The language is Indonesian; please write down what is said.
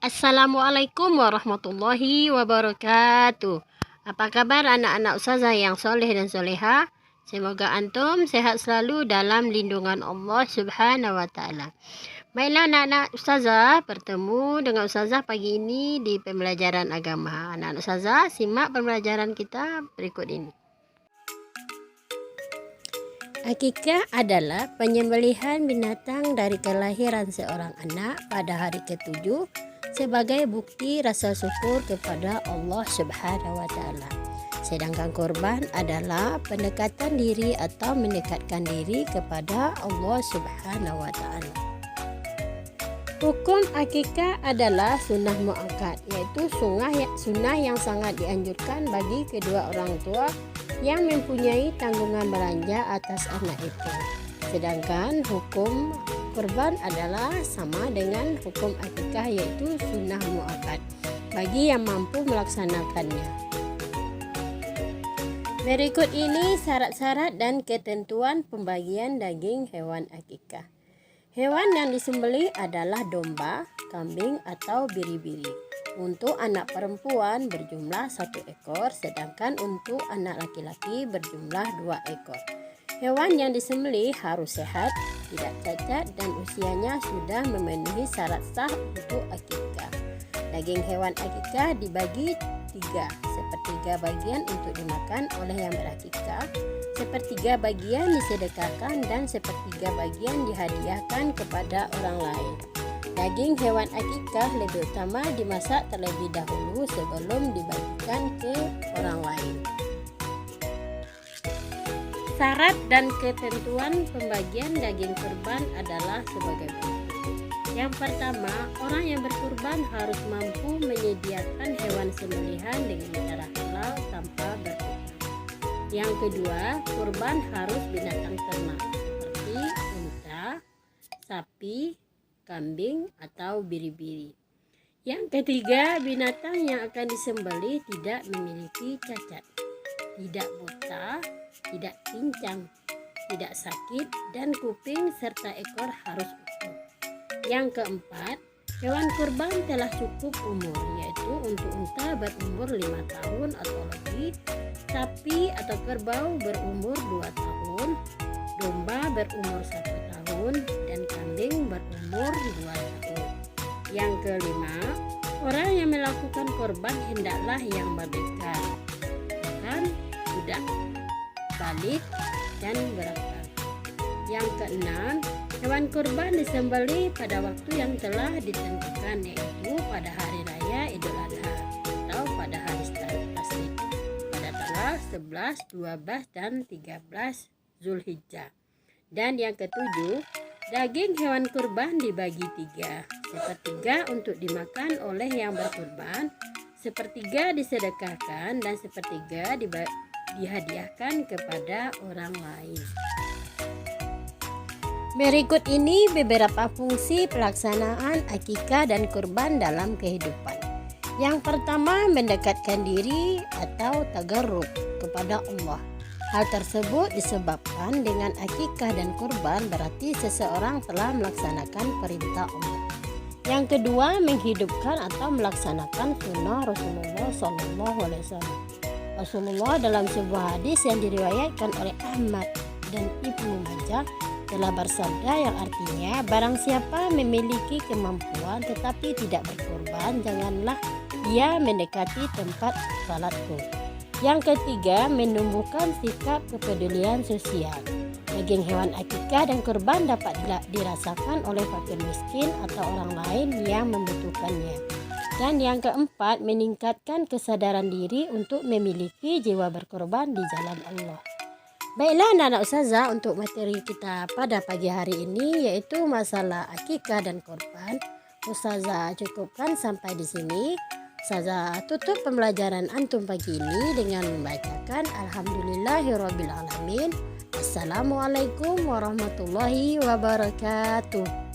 Assalamualaikum warahmatullahi wabarakatuh. Apa kabar anak-anak ustazah yang soleh dan soleha? Semoga antum sehat selalu dalam lindungan Allah Subhanahu wa Ta'ala. Baiklah anak-anak ustazah, bertemu dengan ustazah pagi ini di pembelajaran agama. Anak-anak ustazah, simak pembelajaran kita berikut ini. Akikah adalah penyembelihan binatang dari kelahiran seorang anak pada hari ke-7 sebagai bukti rasa syukur kepada Allah Subhanahu wa Ta'ala. Sedangkan kurban adalah pendekatan diri atau mendekatkan diri kepada Allah Subhanahu wa Ta'ala. Hukum akikah adalah sunnah muakkad, yaitu sunnah yang sangat dianjurkan bagi kedua orang tua yang mempunyai tanggungan belanja atas anak itu. Sedangkan hukum kurban adalah sama dengan hukum akikah, yaitu sunnah muakkad bagi yang mampu melaksanakannya. Berikut ini syarat-syarat dan ketentuan pembagian daging hewan akikah. Hewan yang disembelih adalah domba, kambing atau biri-biri. Untuk anak perempuan berjumlah 1 ekor, sedangkan untuk anak laki-laki berjumlah 2 ekor. Hewan yang disembelih harus sehat, tidak cacat, dan usianya sudah memenuhi syarat sah untuk akikah. Daging hewan akikah dibagi 3, sepertiga bagian untuk dimakan oleh yang berakikah, sepertiga bagian disedekahkan, dan sepertiga bagian dihadiahkan kepada orang lain. Daging hewan akikah lebih utama dimasak terlebih dahulu sebelum dibagikan ke orang lain. Syarat dan ketentuan pembagian daging kurban adalah sebagai berikut. Yang pertama, orang yang berkurban harus mampu menyediakan hewan sembelihan dengan cara halal tanpa berhutang. Yang kedua, kurban harus binatang ternak seperti unta, sapi, kambing, atau biri-biri. Yang ketiga, binatang yang akan disembelih tidak memiliki cacat, tidak buta, tidak pincang, tidak sakit, dan kuping serta ekor harus utuh. Yang keempat, hewan kurban telah cukup umur, yaitu untuk unta berumur 5 tahun atau lebih, sapi atau kerbau berumur 2 tahun, domba berumur 1 tahun, dan kambing berumur 2 tahun. Yang kelima, orang yang melakukan kurban hendaklah yang berbekal, bukan budak, balik, dan berakal. Yang keenam, hewan kurban disembelih pada waktu yang telah ditentukan, yaitu pada hari raya Idul Adha atau pada hari tasyrik pada tanggal 11, 12, dan 13 Zulhijjah. Dan yang ketujuh, daging hewan kurban dibagi 3, sepertiga untuk dimakan oleh yang berkurban, sepertiga disedekahkan, dan sepertiga dihadiahkan kepada orang lain. Berikut ini beberapa fungsi pelaksanaan akikah dan kurban dalam kehidupan. Yang pertama, mendekatkan diri atau tagarrub kepada Allah. Hal tersebut disebabkan dengan akikah dan kurban berarti seseorang telah melaksanakan perintah Allah. Yang kedua, menghidupkan atau melaksanakan sunnah Rasulullah SAW. Rasulullah dalam sebuah hadis yang diriwayatkan oleh Ahmad dan Ibnu Majah telah bersabda, yang artinya barang siapa memiliki kemampuan tetapi tidak berkorban, janganlah ia mendekati tempat salatku. Yang ketiga, menumbuhkan sikap kepedulian sosial. Daging hewan akikah dan kurban dapat dirasakan oleh fakir miskin atau orang lain yang membutuhkannya. Dan yang keempat, meningkatkan kesadaran diri untuk memiliki jiwa berkorban di jalan Allah. Baiklah anak-anak ustazah, untuk materi kita pada pagi hari ini yaitu masalah akikah dan kurban, ustazah cukupkan sampai di sini. Ustazah tutup pembelajaran antum pagi ini dengan membacakan Alhamdulillahirrabbilalamin. Assalamualaikum warahmatullahi wabarakatuh.